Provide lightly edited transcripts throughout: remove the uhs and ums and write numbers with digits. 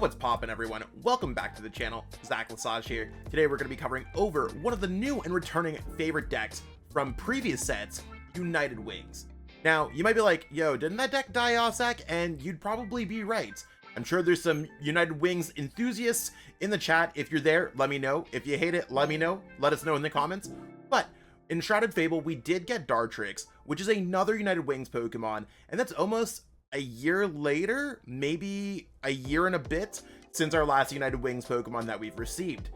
what's poppin', everyone? Welcome back to the channel. Zach Lesage here. Today we're going to be covering over one of the new and returning favorite decks from previous sets, United Wings. Now, you might be like, yo, didn't that deck die off, Zach? And you'd probably be right. I'm sure there's some United Wings enthusiasts in the chat. If you're there, let me know. If you hate it, let me know. Let us know in the comments. But in Shrouded Fable, we did get Dartrix, which is another United Wings Pokemon, and that's almost a year later, maybe a year and a bit, since our last United Wings Pokemon that we've received.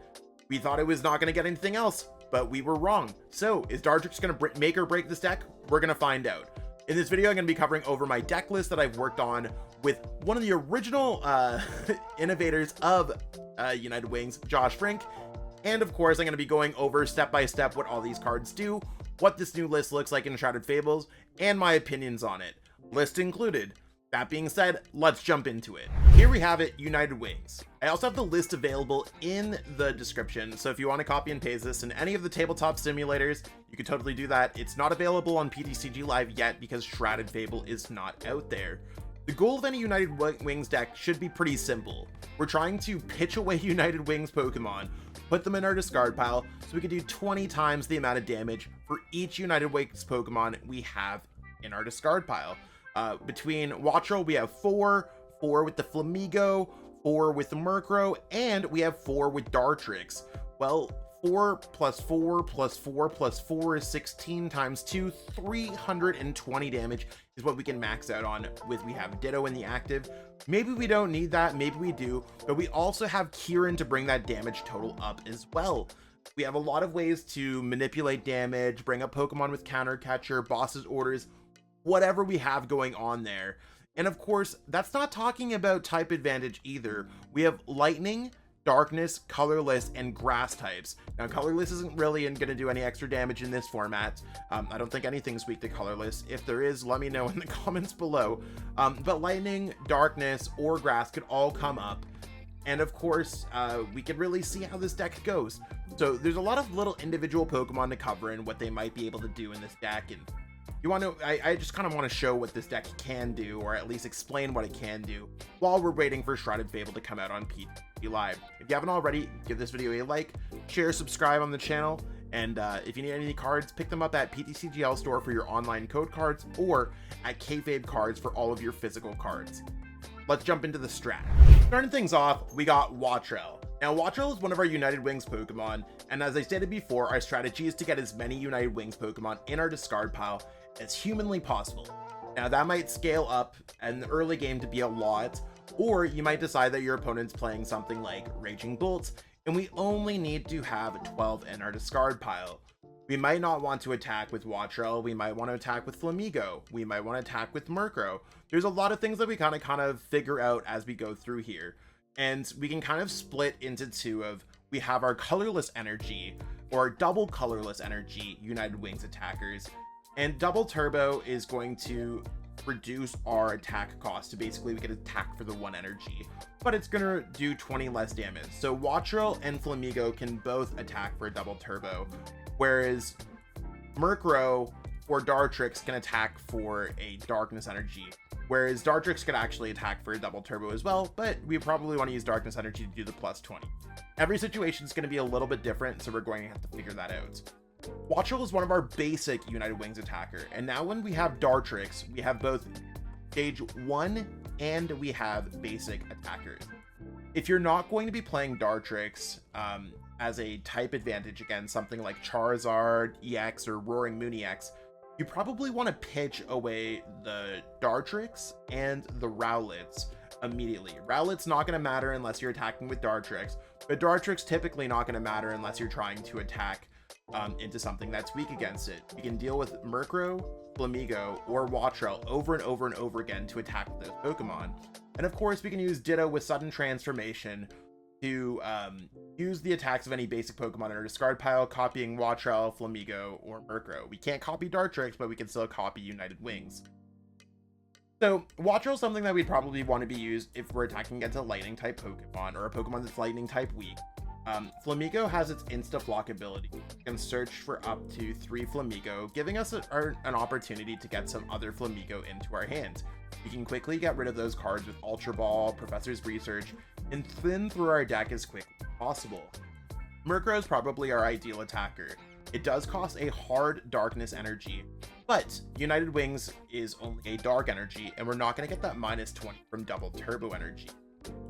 We thought it was not going to get anything else, but we were wrong. So, is Dartrix going to make or break this deck? We're going to find out. In this video, I'm going to be covering over my deck list that I've worked on with one of the original innovators of United Wings, Josh Frink. And of course, I'm going to be going over step by step what all these cards do, what this new list looks like in Shrouded Fables, and my opinions on it. List included. That being said, let's jump into it. Here we have it, United Wings. I also have the list available in the description, so if you want to copy and paste this in any of the tabletop simulators, you can totally do that. It's not available on TCG Live yet because Shrouded Fable is not out there. The goal of any United Wings deck should be pretty simple. We're trying to pitch away United Wings Pokemon, put them in our discard pile, so we can do 20 times the amount of damage for each United Wings Pokemon we have in our discard pile. Between Wattrel, we have 4 with the Flamigo, 4 with the Murkrow, and we have 4 with Dartrix. Well, 4 plus 4 plus 4 plus 4 is 16 times 2, 320 damage is what we can max out on with. We have Ditto in the active. Maybe we don't need that, maybe we do, but we also have Kieran to bring that damage total up as well. We have a lot of ways to manipulate damage, bring up Pokemon with Counter Catcher, Boss's Orders, whatever we have going on there. And of course, that's not talking about type advantage either. We have Lightning, Darkness, Colorless, and Grass types. Now, Colorless isn't really going to do any extra damage in this format. I don't think anything's weak to Colorless. If there is, let me know in the comments below. But Lightning, Darkness, or Grass could all come up. And of course, we can really see how this deck goes. So there's a lot of little individual Pokemon to cover and what they might be able to do in this deck. And you want to, I just kind of want to show what this deck can do, or at least explain what it can do, while we're waiting for Shrouded Fable to come out on TCG Live. If you haven't already, give this video a like, share, subscribe on the channel, and if you need any cards, pick them up at PTCGL store for your online code cards, or at Kayfabe Cards for all of your physical cards. Let's jump into the strat. Starting things off, we got Wattrel. Now, Wattrel is one of our United Wings Pokemon, and as I stated before, our strategy is to get as many United Wings Pokemon in our discard pile as humanly possible. Now, that might scale up in the early game to be a lot, or you might decide that your opponent's playing something like Raging Bolt, and we only need to have 12 in our discard pile. We might not want to attack with Wattrel, we might want to attack with Flamigo, we might want to attack with Murkrow. There's a lot of things that we kind of figure out as we go through here. And we can kind of split into two of, we have our colorless energy, or double colorless energy United Wings attackers. And double turbo is going to reduce our attack cost, so basically we can attack for the 1 energy, but it's going to do 20 less damage. So Wattrel and Flamigo can both attack for a double turbo, whereas Murkrow or Dartrix can attack for a darkness energy, whereas Dartrix could actually attack for a double turbo as well, but we probably want to use darkness energy to do the plus 20. Every situation is going to be a little bit different, so we're going to have to figure that out. Wattrel is one of our basic United Wings attacker, and now when we have Dartrix, we have both stage 1 and we have basic attackers. If you're not going to be playing Dartrix as a type advantage against something like Charizard EX or Roaring Moon EX, you probably want to pitch away the Dartrix and the Rowlets immediately. Rowlet's not going to matter unless you're attacking with Dartrix, but Dartrix typically not going to matter unless you're trying to attack into something that's weak against it. You can deal with Murkrow, Flamigo, or Wattrel over and over and over again to attack those Pokemon. And of course, we can use Ditto with Sudden Transformation to use the attacks of any basic Pokemon in our discard pile, copying Wattrel, Flamigo, or Murkrow. We can't copy Dartrix, but we can still copy United Wings. So Wattrel is something that we'd probably want to be used if we're attacking against a lightning type Pokemon, or a Pokemon that's lightning type weak. Flamigo has its insta-flock ability. You can search for up to 3 Flamigo, giving us an opportunity to get some other Flamigo into our hands. We can quickly get rid of those cards with Ultra Ball, Professor's Research, and thin through our deck as quickly as possible. Murkrow is probably our ideal attacker. It does cost a hard Darkness energy, but United Wings is only a Dark energy, and we're not going to get that -20 from double Turbo energy.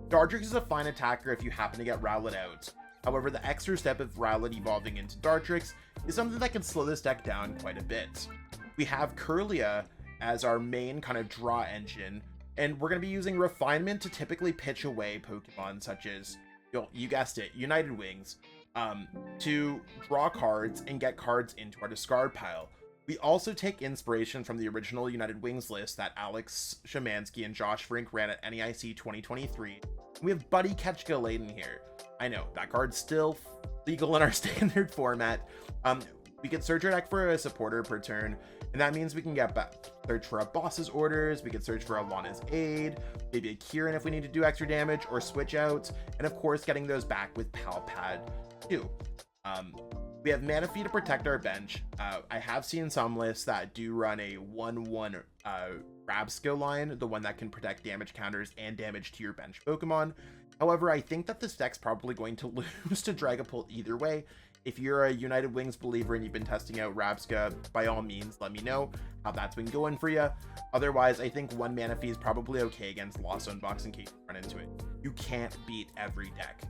Dartrix is a fine attacker if you happen to get Rowlet out. However, the extra step of Rowlet evolving into Dartrix is something that can slow this deck down quite a bit. We have Kirlia as our main kind of draw engine, and we're going to be using Refinement to typically pitch away Pokemon such as, you guessed it, United Wings, to draw cards and get cards into our discard pile. We also take inspiration from the original United Wings list that Alex Shemansky and Josh Frink ran at NEIC 2023. We have Buddy Catch Gallade in here. I know, that card's still legal in our standard format. We can search our deck for a supporter per turn, and that means we can get back, search for a boss's orders, we can search for a Lana's aid, maybe a Kieran if we need to do extra damage, or switch out, and of course getting those back with PAL Pad 2. We have Manaphy to protect our bench. I have seen some lists that do run a 1/1 Rabsco line, the one that can protect damage counters and damage to your bench Pokemon. However, I think that this deck's probably going to lose to Dragapult either way. If you're a United Wings believer and you've been testing out Rabsca, by all means, let me know how that's been going for you. Otherwise, I think one Manaphy is probably okay against Lost Zone Box in case you run into it. You can't beat every deck.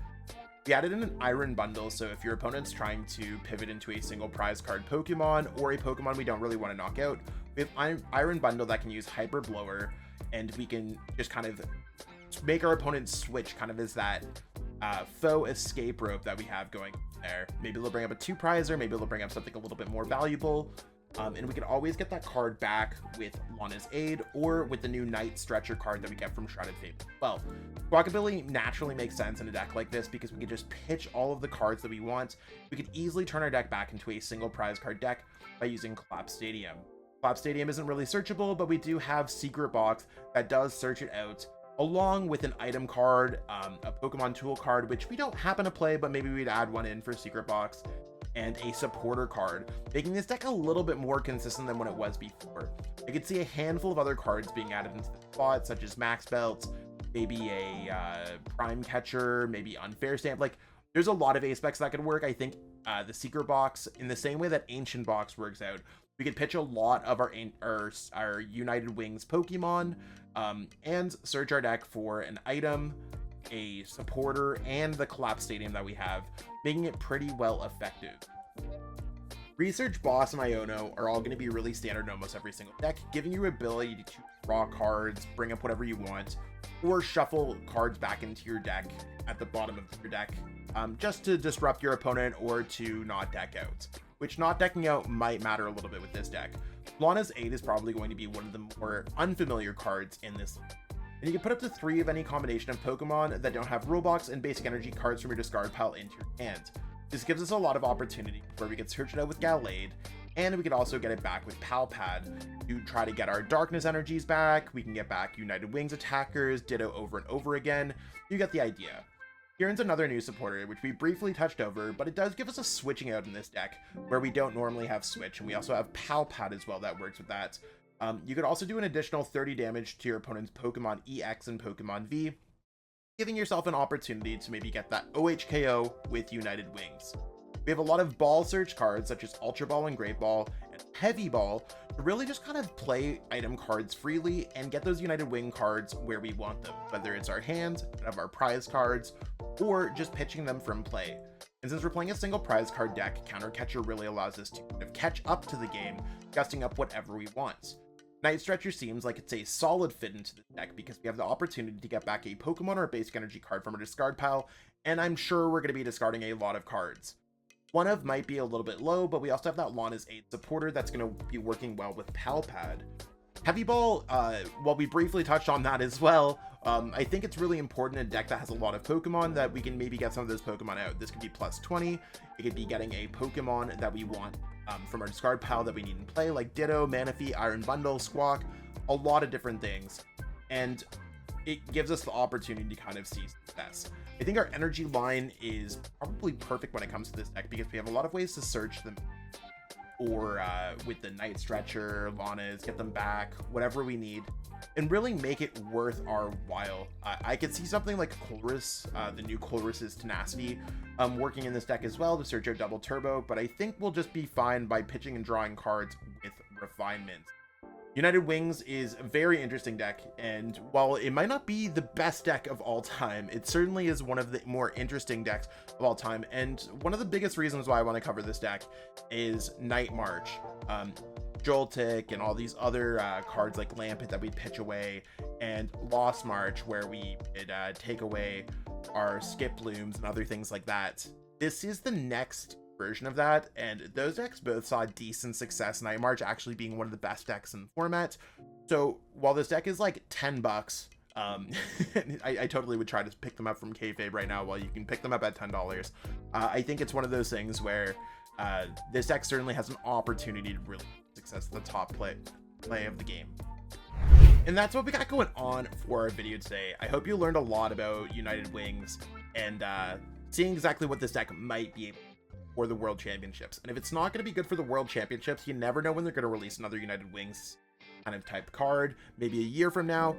We added in an Iron Bundle, so if your opponent's trying to pivot into a single prize card Pokemon or a Pokemon we don't really want to knock out, we have Iron Bundle that can use Hyper Blower, and we can just kind of make our opponent switch kind of as that faux escape rope that we have going there. Maybe they'll bring up a 2-prizer, maybe they'll bring up something a little bit more valuable, and we can always get that card back with Lana's Aid or with the new Night Stretcher card that we get from Shrouded Fable. Well, Squawkabilly naturally makes sense in a deck like this because we can just pitch all of the cards that we want. We could easily turn our deck back into a single prize card deck by using Collapse Stadium. Collapse Stadium isn't really searchable, but we do have Secret Box that does search it out, along with an item card, a Pokemon tool card, which we don't happen to play, but maybe we'd add one in for Secret Box, and a supporter card, making this deck a little bit more consistent than when it was before. I could see a handful of other cards being added into the spot, such as Max Belt, maybe a Prime Catcher, maybe Unfair Stamp. Like, there's a lot of aspects that could work. I think the Secret Box, in the same way that Ancient Box works out, we could pitch a lot of our United Wings Pokemon, and search our deck for an item, a supporter, and the Collapse Stadium that we have, making it pretty well effective. Research, Boss, and Iono are all going to be really standard in almost every single deck, giving you ability to draw cards, bring up whatever you want, or shuffle cards back into your deck at the bottom of your deck, just to disrupt your opponent or to not deck out, which not decking out might matter a little bit with this deck. Lana's Aid is probably going to be one of the more unfamiliar cards in this, and you can put up to 3 of any combination of Pokemon that don't have Rule Box and Basic Energy cards from your discard pile into your hand. This gives us a lot of opportunity where we can search it out with Gallade, and we can also get it back with PAL Pad to try to get our Darkness energies back. We can get back United Wings attackers, Ditto over and over again. You get the idea. Kieran's another new supporter, which we briefly touched over, but it does give us a switching out in this deck where we don't normally have switch, and we also have PAL Pad as well that works with that. You could also do an additional 30 damage to your opponent's Pokemon EX and Pokemon V, giving yourself an opportunity to maybe get that OHKO with United Wings. We have a lot of ball search cards such as Ultra Ball and Great Ball and Heavy Ball to really just kind of play item cards freely and get those United Wing cards where we want them, whether it's our hand, of our prize cards, or just pitching them from play. And since we're playing a single prize card deck, Counter Catcher really allows us to kind of catch up to the game, gusting up whatever we want. Night Stretcher seems like it's a solid fit into the deck because we have the opportunity to get back a Pokemon or a Basic Energy card from our discard pile, and I'm sure we're going to be discarding a lot of cards. One of might be a little bit low, but we also have that Lana's Aid supporter that's going to be working well with PAL Pad. Heavy Ball, while we briefly touched on that as well, I think it's really important in a deck that has a lot of Pokemon that we can maybe get some of those Pokemon out. This could be plus 20, it could be getting a Pokemon that we want from our discard pile that we need in play, like Ditto, Manaphy, Iron Bundle, Squawk, a lot of different things. And it gives us the opportunity to kind of see success. I think our energy line is probably perfect when it comes to this deck because we have a lot of ways to search them. or with the Night Stretcher, Lanas, get them back, whatever we need, and really make it worth our while. I could see something like Colress, the new Colress's Tenacity, working in this deck as well to search out Double Turbo, but I think we'll just be fine by pitching and drawing cards with Refinement. United Wings is a very interesting deck, and while it might not be the best deck of all time, it certainly is one of the more interesting decks of all time. And one of the biggest reasons why I want to cover this deck is Night March, Joltik, and all these other cards like Lampet that we pitch away, and Lost March, where we could take away our Skip Blooms and other things like that. This is the next version of that, and those decks both saw decent success, Night March actually being one of the best decks in the format. So while this deck is like $10, I totally would try to pick them up from Kayfabe right now while you can pick them up at $10. I think it's one of those things where this deck certainly has an opportunity to really success at the top play of the game. And that's what we got going on for our video today. I hope you learned a lot about United Wings and seeing exactly what this deck might be able for the World Championships. And if it's not going to be good for the World Championships, you never know when they're going to release another United Wings kind of type card, maybe a year from now.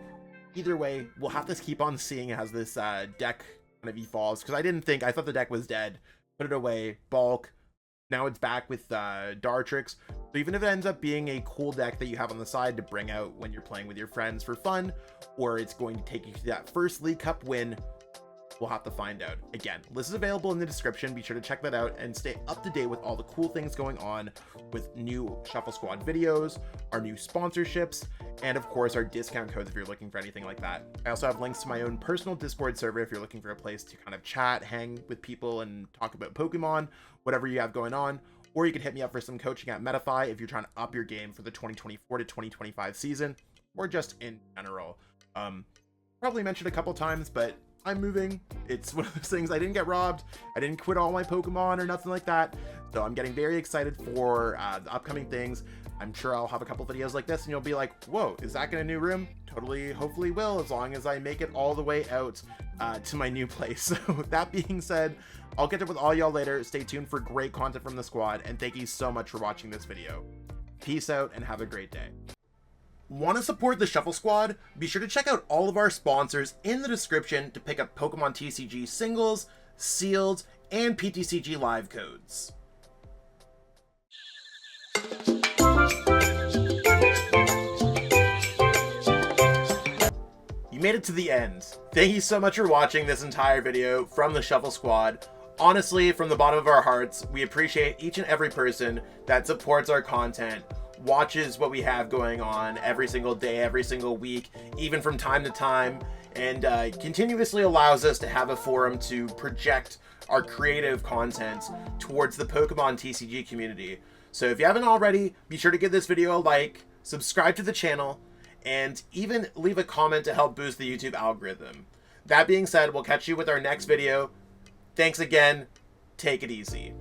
Either way, we'll have to keep on seeing as this deck kind of evolves, because I thought the deck was dead, put it away, bulk, now it's back with Dartrix. So even if it ends up being a cool deck that you have on the side to bring out when you're playing with your friends for fun, or it's going to take you to that first League Cup win, we'll have to find out. Again, list is available in the description. Be sure to check that out and stay up to date with all the cool things going on with new Shuffle Squad videos, our new sponsorships, and of course our discount codes if you're looking for anything like that. I also have links to my own personal Discord server if you're looking for a place to kind of chat, hang with people, and talk about Pokemon, whatever you have going on. Or you can hit me up for some coaching at Manaphy if you're trying to up your game for the 2024 to 2025 season, or just in general. Probably mentioned a couple times, but I'm moving. It's one of those things. I didn't get robbed. I didn't quit all my Pokemon or nothing like that. So I'm getting very excited for the upcoming things. I'm sure I'll have a couple videos like this and you'll be like, whoa, is Zach in a new room? Totally, hopefully will, as long as I make it all the way out to my new place. So that being said, I'll catch up with all y'all later. Stay tuned for great content from the squad, and thank you so much for watching this video. Peace out and have a great day. Want to support the Shuffle Squad? Be sure to check out all of our sponsors in the description to pick up Pokemon TCG singles, sealed, and PTCG live codes. You made it to the end. Thank you so much for watching this entire video from the Shuffle Squad. Honestly, from the bottom of our hearts, we appreciate each and every person that supports our content, watches what we have going on every single day, every single week, even from time to time, and continuously allows us to have a forum to project our creative content towards the Pokemon TCG community. So if you haven't already, be sure to give this video a like, subscribe to the channel, and even leave a comment to help boost the YouTube algorithm. That being said, we'll catch you with our next video. Thanks again. Take it easy.